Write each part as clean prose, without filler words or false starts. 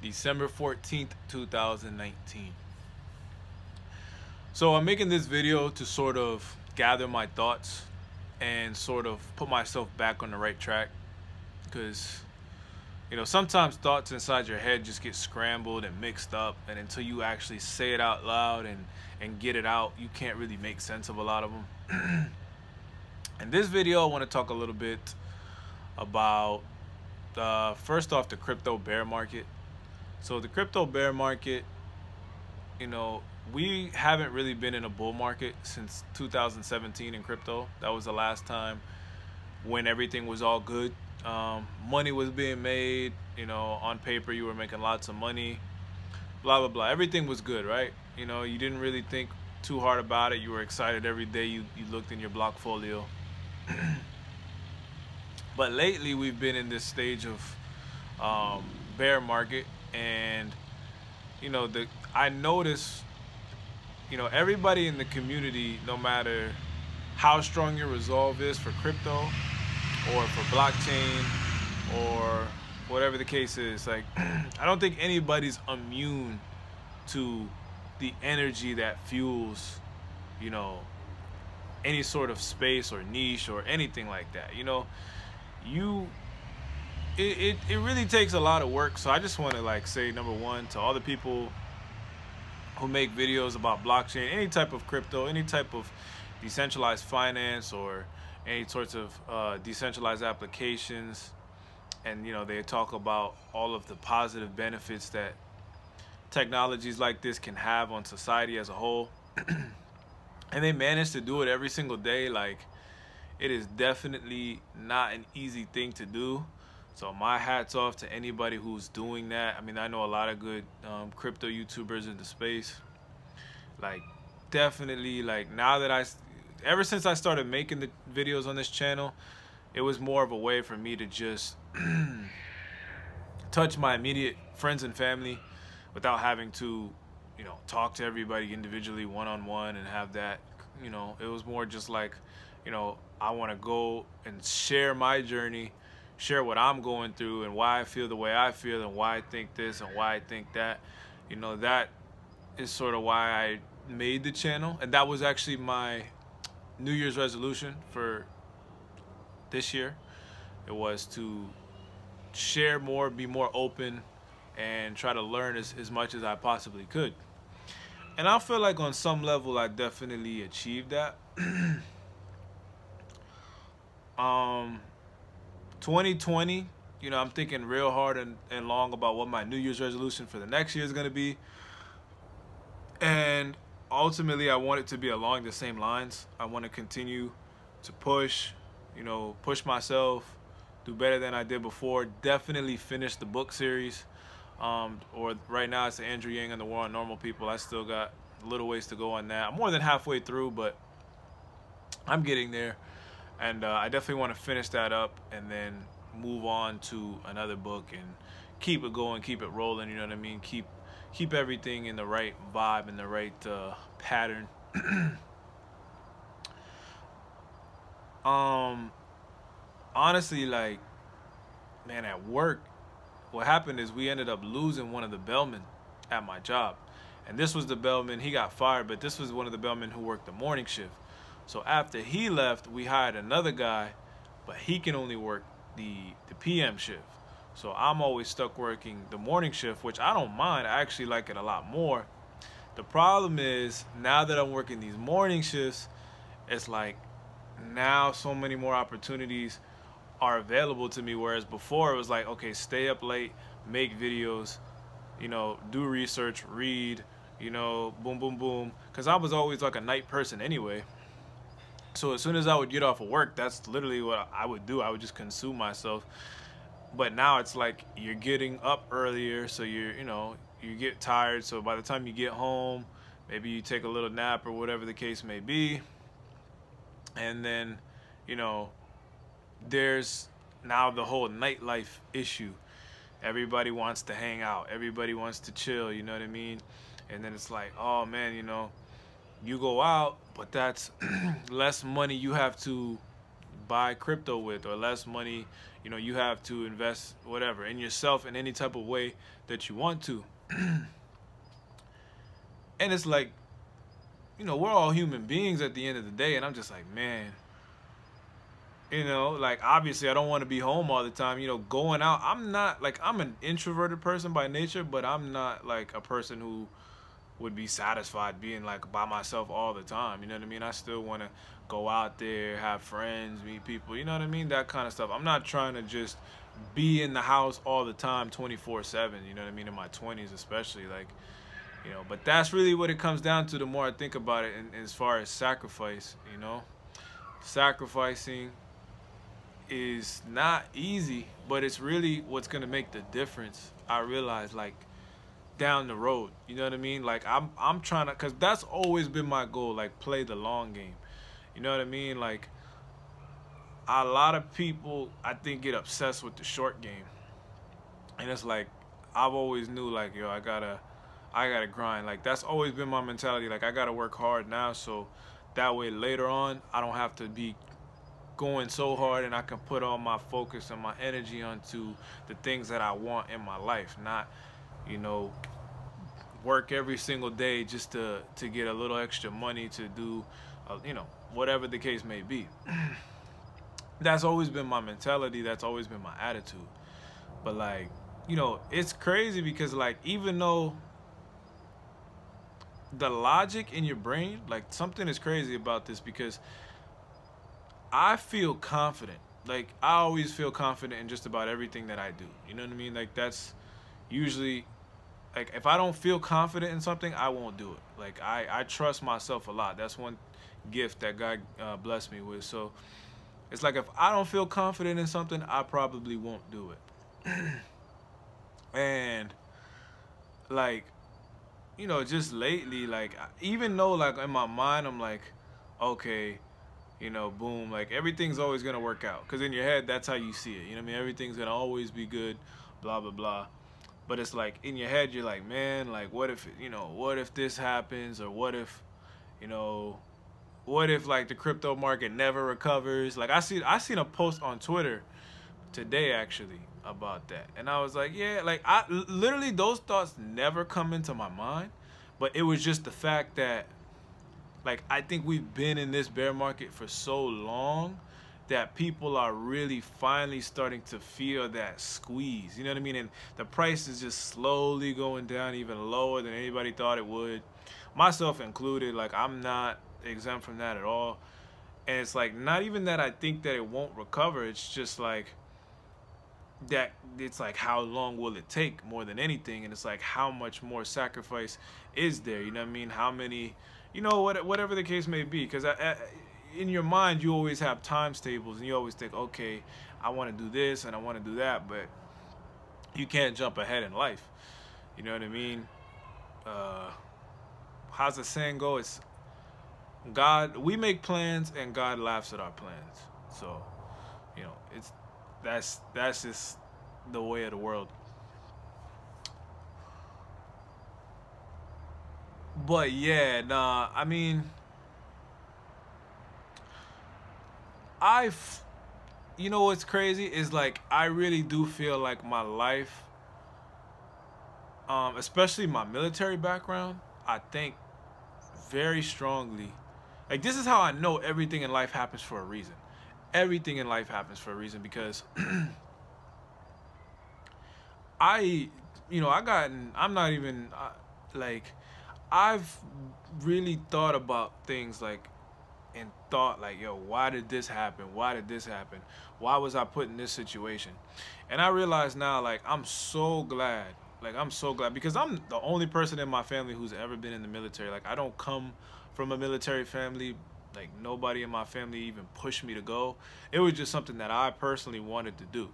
December 14th, 2019. So I'm making this video to sort of gather my thoughts and sort of put myself back on the right track, because sometimes thoughts inside your head just get scrambled and mixed up, and until you actually say it out loud and get it out, you can't really make sense of a lot of them. In this video, I want to talk a little bit about first off, the crypto bear market. So the crypto bear market, we haven't really been in a bull market since 2017 in crypto. That was the last time when everything was all good. Money was being made, on paper you were making lots of money, blah blah blah, everything was good, right? You didn't really think too hard about it. You were excited every day you looked in your Blockfolio. But lately we've been in this stage of bear market, and I notice everybody in the community, no matter how strong your resolve is for crypto or for blockchain or whatever the case is, like I don't think anybody's immune to the energy that fuels any sort of space or niche or anything like that. It really takes a lot of work. So I just want to say, number one, to all the people who make videos about blockchain, any type of crypto, any type of decentralized finance, or any sorts of decentralized applications, and they talk about all of the positive benefits that technologies like this can have on society as a whole, and they manage to do it every single day. It is definitely not an easy thing to do. So my hat's off to anybody who's doing that. I mean, I know a lot of good crypto YouTubers in the space. Definitely, now that ever since I started making the videos on this channel, it was more of a way for me to just touch my immediate friends and family without having to, talk to everybody individually one-on-one and have that, it was more just I want to go and share my journey, share what I'm going through and why I feel the way I feel and why I think this and why I think that. That is sort of why I made the channel, and that was actually my New Year's resolution for this year. It was to share more, be more open, and try to learn as much as I possibly could. And I feel like on some level I definitely achieved that. 2020, I'm thinking real hard and long about what my New Year's resolution for the next year is going to be. And ultimately, I want it to be along the same lines. I want to continue to push, push myself, do better than I did before. Definitely finish the book series. Or right now it's the Andrew Yang and the War on Normal People. I still got a little ways to go on that. I'm more than halfway through, but I'm getting there. And I definitely want to finish that up and then move on to another book and keep it going, keep it rolling, you know what I mean? Keep everything in the right vibe and the right pattern. Honestly, man, at work, what happened is we ended up losing one of the bellmen at my job. And this was the bellman, he got fired, but this was one of the bellmen who worked the morning shift. So after he left, we hired another guy, but he can only work the PM shift. So I'm always stuck working the morning shift, which I don't mind. I actually like it a lot more. The problem is, now that I'm working these morning shifts, it's now so many more opportunities are available to me, whereas before it was okay, stay up late, make videos, do research, read, boom, boom, boom. Because I was always a night person anyway. So as soon as I would get off of work, that's literally what I would do. I would just consume myself. But now it's you're getting up earlier, so you get tired. So by the time you get home, maybe you take a little nap or whatever the case may be. And then, there's now the whole nightlife issue. Everybody wants to hang out. Everybody wants to chill, you know what I mean? And then it's oh man, you go out, but that's less money you have to buy crypto with, or less money, you know, you have to invest whatever in yourself in any type of way that you want to. And it's like, you know, we're all human beings at the end of the day, and I'm just like, man, you know, like, obviously I don't want to be home all the time, you know, going out. I'm not, like, I'm an introverted person by nature, but I'm not like a person who would be satisfied being like by myself all the time. You know what I mean? I still want to go out there, have friends, meet people, you know what I mean? That kind of stuff. I'm not trying to just be in the house all the time 24/7, you know what I mean? In my 20s especially, like, you know, but that's really what it comes down to the more I think about it. And as far as sacrifice, you know, sacrificing is not easy, but it's really what's going to make the difference. I realize, like, down the road, you know what I mean? Like, I'm trying to, because that's always been my goal, like, play the long game, you know what I mean? Like, a lot of people, I think, get obsessed with the short game, and it's like, I've always knew, like, yo, I gotta grind. Like, that's always been my mentality. Like, I gotta work hard now, so that way later on I don't have to be going so hard, and I can put all my focus and my energy onto the things that I want in my life, not, you know, work every single day just to get a little extra money to do, you know, whatever the case may be. That's always been my mentality. That's always been my attitude. But, like, you know, it's crazy because, like, even though the logic in your brain, like, something is crazy about this, because I feel confident. Like, I always feel confident in just about everything that I do. You know what I mean? Like, that's usually, like, if I don't feel confident in something, I won't do it. Like, I trust myself a lot. That's one gift that God blessed me with. So it's like, if I don't feel confident in something, I probably won't do it. And, like, you know, just lately, like, even though, like, in my mind, I'm like, okay, you know, boom, like, everything's always gonna work out, because in your head, that's how you see it, you know what I mean? Everything's gonna always be good, blah blah blah. But it's like, in your head, you're like, man, like, what if, you know, what if this happens, or what if, you know, what if, like, the crypto market never recovers? Like, I seen a post on Twitter today, actually, about that, and I was like, yeah, like, I literally, those thoughts never come into my mind, but it was just the fact that, like, I think we've been in this bear market for so long that people are really finally starting to feel that squeeze, you know what I mean? And the price is just slowly going down even lower than anybody thought it would, myself included. Like, I'm not exempt from that at all. And it's like, not even that I think that it won't recover, it's just like that, it's like, how long will it take more than anything? And it's like, how much more sacrifice is there, you know what I mean? How many, you know, whatever the case may be, because in your mind, you always have times tables, and you always think, okay, I want to do this and I want to do that, but you can't jump ahead in life, you know what I mean? How's the saying go? It's God, we make plans and God laughs at our plans. So, you know, that's just the way of the world. But yeah, nah, I mean, you know what's crazy is, like, I really do feel like my life, especially my military background, I think very strongly, like, this is how I know everything in life happens for a reason. Everything in life happens for a reason, because you know, I'm not even, like, I've really thought about things, like, and thought, like, yo, why did this happen? Why did this happen? Why was I put in this situation? And I realize now, like, I'm so glad, because I'm the only person in my family who's ever been in the military. Like, I don't come from a military family. Like, nobody in my family even pushed me to go. It was just something that I personally wanted to do.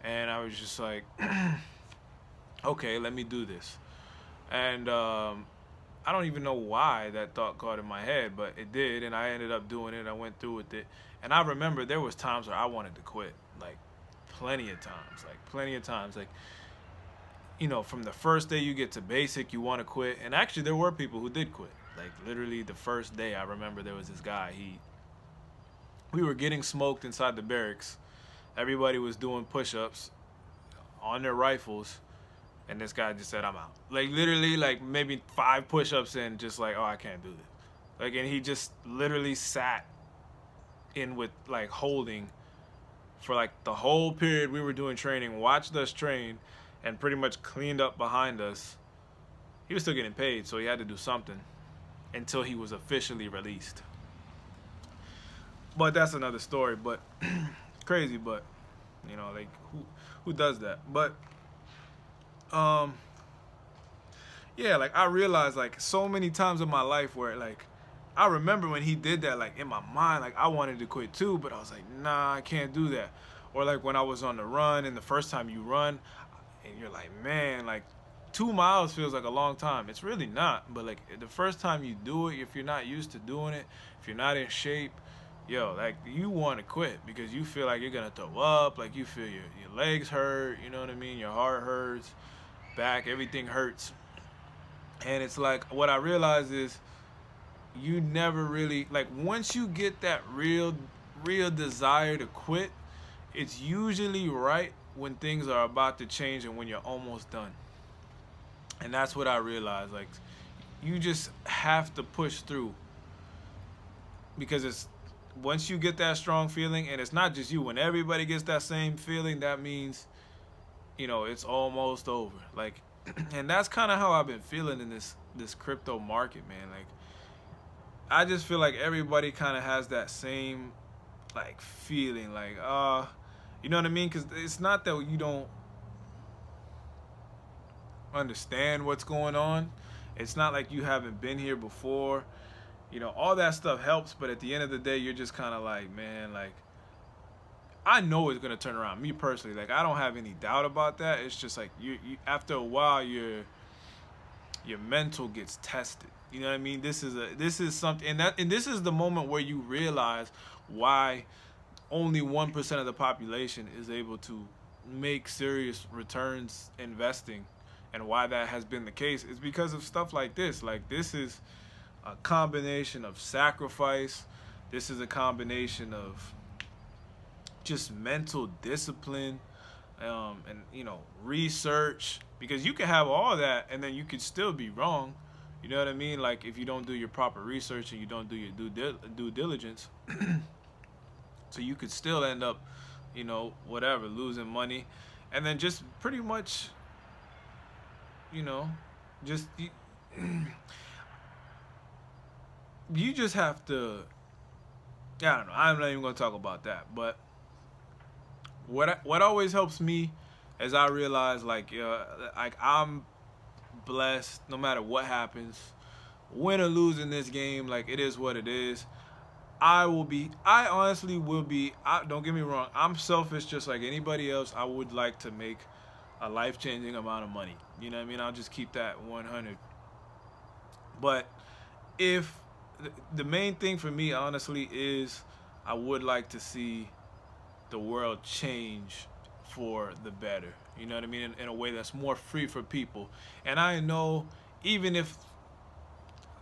And I was just like, okay, let me do this. And I don't even know why that thought caught in my head, but it did, and I ended up doing it. I went through with it. And I remember there was times where I wanted to quit, like, plenty of times. Like, you know, from the first day you get to basic, you want to quit. And actually, there were people who did quit. Like, literally the first day, I remember there was this guy, he We were getting smoked inside the barracks. Everybody was doing push-ups on their rifles, and this guy just said, I'm out. Like, literally, like, maybe 5 push-ups in, just like, oh, I can't do this. Like, and he just literally sat in with, like, holding for, like, the whole period we were doing training, watched us train, and pretty much cleaned up behind us. He was still getting paid, so he had to do something until he was officially released. But that's another story. But crazy, but you know, like who does that? But yeah, like I realized like so many times in my life where like I remember when he did that, like in my mind, like I wanted to quit too, but I was like, nah, I can't do that. Or like when I was on the run, and the first time you run and you're like, man, like 2 miles feels like a long time. It's really not. But like the first time you do it, if you're not used to doing it, if you're not in shape, yo, like you want to quit because you feel like you're gonna throw up, like you feel your legs hurt, you know what I mean, your heart hurts, back, everything hurts. And it's like what I realized is you never really, like, once you get that real desire to quit, it's usually right when things are about to change and when you're almost done. And that's what I realized, like you just have to push through, because it's once you get that strong feeling, and it's not just you, when everybody gets that same feeling, that means, you know, it's almost over. Like, and that's kind of how I've been feeling in this crypto market, man. Like, I just feel like everybody kind of has that same, like, feeling, like, you know what I mean? Because it's not that you don't understand what's going on. It's not like you haven't been here before. You know, all that stuff helps, but at the end of the day, you're just kind of like, man, like, I know it's gonna turn around. Me personally, like, I don't have any doubt about that. It's just like you after a while, your mental gets tested. You know what I mean? This is something, and this is the moment where you realize why only 1% of the population is able to make serious returns investing, and why that has been the case is because of stuff like this. Like, this is a combination of sacrifice. This is a combination of just mental discipline, and, you know, research, because you can have all that and then you could still be wrong. You know what I mean? Like, if you don't do your proper research and you don't do your due diligence, so you could still end up, you know, whatever, losing money, and then just pretty much, you know, just you just have to, I don't know, I'm not even gonna talk about that. But what always helps me is I realize, like I'm blessed no matter what happens, win or lose in this game. Like, it is what it is. I honestly will be, don't get me wrong, I'm selfish just like anybody else. I would like to make a life-changing amount of money. You know what I mean? I'll just keep that 100. But if the main thing for me, honestly, is I would like to see the world change for the better. You know what I mean? In a way that's more free for people. And I know, even if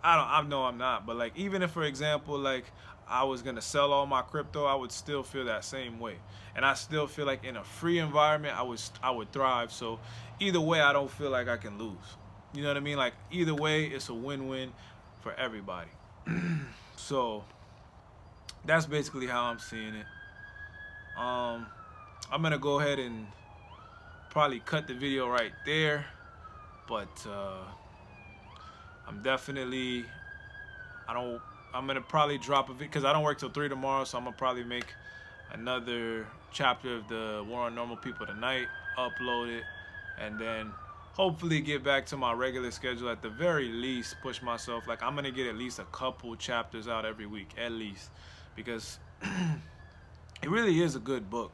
I know I'm not, but like, even if, for example, like I was gonna sell all my crypto, I would still feel that same way. And I still feel like in a free environment, I would thrive. So either way, I don't feel like I can lose. You know what I mean? Like, either way, it's a win-win for everybody. So that's basically how I'm seeing it. I'm gonna go ahead and probably cut the video right there, but I'm gonna probably drop a video because I don't work till 3 tomorrow, so I'm gonna probably make another chapter of the War on Normal People tonight, upload it, and then hopefully get back to my regular schedule. At the very least, push myself. Like, I'm gonna get at least a couple chapters out every week, at least, because it really is a good book.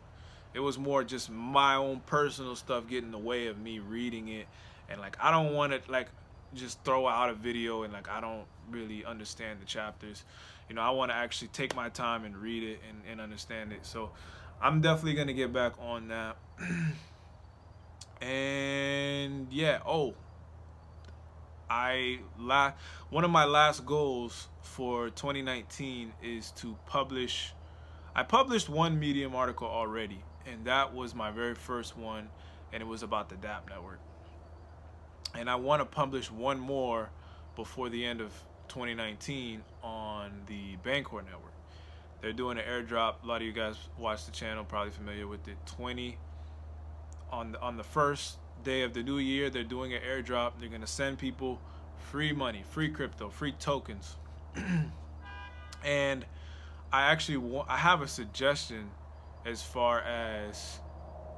It was more just my own personal stuff getting in the way of me reading it, and like, I don't want to like just throw out a video and like I don't really understand the chapters. You know, I want to actually take my time and read it and understand it. So I'm definitely gonna get back on that. And yeah, one of my last goals for 2019 is to publish I published one Medium article already, and that was my very first one, and it was about the DApp network. And I want to publish one more before the end of 2019 on the Bancor network. They're doing an airdrop. A lot of you guys watch the channel, probably familiar with it. On the first day of the new year, they're doing an airdrop. They're gonna send people free money, free crypto, free tokens. And I have a suggestion as far as,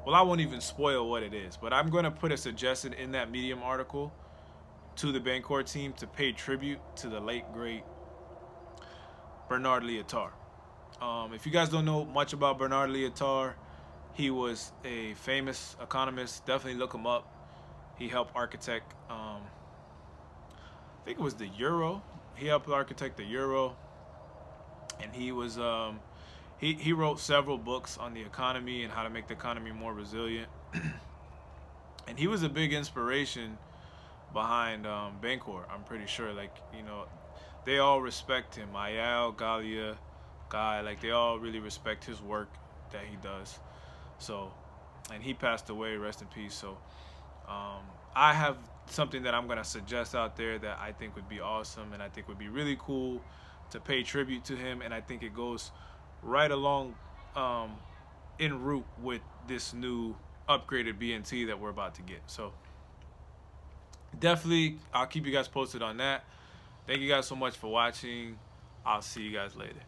well, I won't even spoil what it is, but I'm gonna put a suggestion in that Medium article to the Bancor team to pay tribute to the late great Bernard Lietaer. If you guys don't know much about Bernard Lietaer, he was a famous economist. Definitely look him up. He helped architect, I think it was the euro. He helped architect the euro, and he was he wrote several books on the economy and how to make the economy more resilient. And he was a big inspiration behind Bancor. I'm pretty sure, like, you know, they all respect him. Ayal, Galia, Guy, like, they all really respect his work that he does. So, and he passed away, rest in peace. So I have something that I'm gonna suggest out there that I think would be awesome, and I think would be really cool to pay tribute to him. And I think it goes right along en route with this new upgraded BNT that we're about to get. So definitely, I'll keep you guys posted on that. Thank you guys so much for watching. I'll see you guys later.